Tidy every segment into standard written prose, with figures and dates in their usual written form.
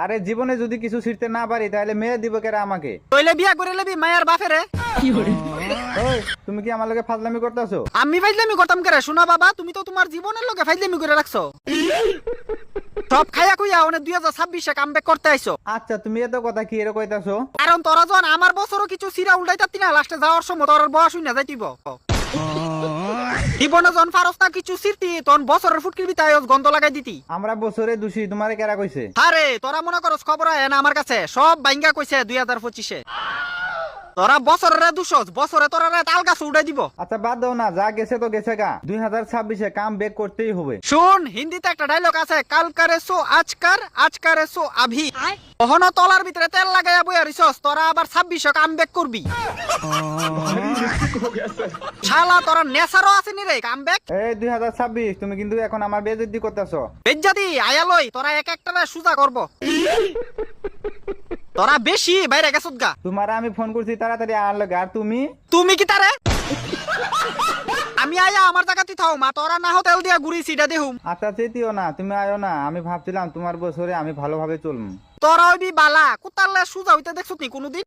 আরে জীবনে যদি কিছু ছিড়তে না পারি তাহলে মেয়ে দিব কেরা আমাকে? তইলে বিয়া করে লেবি মায়ের বাপেরে। ওই তুমি কি আমার লগে ফাজলামি করতেছো? আমি ফাইজলামি করতাম করে? শোনা বাবা, তুমি তো তোমার জীবনের লগে ফাইজলামি করে রাখছো। সব খাইয়া খুইয়া ওনে 2026-এ কামব্যাক করতে আইছো। আচ্ছা তুমি এত কথা কি এর কইতাছো? কারণ তোরা যখন আমার বছরও কিছু সিরা উল্টাইতাতি না, লাস্টে যাওয়ার সময় তোর বয়স হই না যাইতিব। জীবনে যখন ফারস না কিছু সিরতি তখন বছরের ফুটকির ভিতরে গন্ধ লাগাই দিতি। আমরা বছরে দোষী, তোমারে কেরা কইছে? আরে তোরা মনে করস খবর হয় না আমার কাছে, সব বাইঙ্গা কইছে 2025-এ। তোরা বছরের দুশোস, বছরে তোরা তাল গাছ উড়াই দিব। আচ্ছা বাদ দাও না, যা গেছে তো গেছে গা। 2026-এ কাম ব্যাক করতেই হবে। শুন, হিন্দিতে একটা ডায়লগ আছে, কাল করে সো আজকার, আজকার সো আভি। কখনো তলার ভিতরে তেল লাগাইয়া বইয়া রিসস, তোরা আবার 26-এ কাম ব্যাক করবি। শালা তোরা নেশারও আসেনি রে কাম ব্যাক। এই 2026 তুমি কিন্তু এখন আমার বেইজ্জতি করতেছো। বেজ্জাতি আয়ালই, তোরা এক একটা সুজা করব। তোরা বেশি বাইরে গেছত গা। তোমার আমি ফোন করছি তাড়াতাড়ি আর লগে, আর তুমি? তুমি কি তারে? আমি আয়া আমার জায়গাতে থাও মা, তোরা না হতেল দিয়া ঘুরি সিডা দেহুম। আচ্ছা চেতিও না, তুমি আয়ো না। আমি ভাবছিলাম তোমার বছরে আমি ভালোভাবে চলবো। তোরা হইবি বালা, কুত্তারলে সুজা হইতে দেখছত নি কোনোদিন?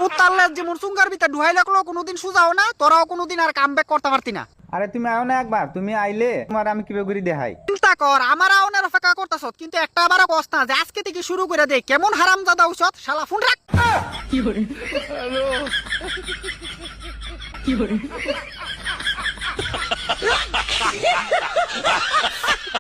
কুত্তারলে যেমন সুঙ্গার ভিতরে ঢুহাই লাগলো কোনোদিন সুজাও না, তোরাও কোনোদিন আর কাম ব্যাক করতে পারতি না। আরে তুমি আয়ো না একবার, তুমি আইলে তোমার আমি কিভাবে ঘুরি দেখাই। চিন্তা কর, আমার আওনের অপেক্ষা করতেছ, কিন্তু একটা আবারও কস না যে আজকে থেকে শুরু করে দে। কেমন হারামজাদা ঔষধ, শালা ফোন রাখ। কি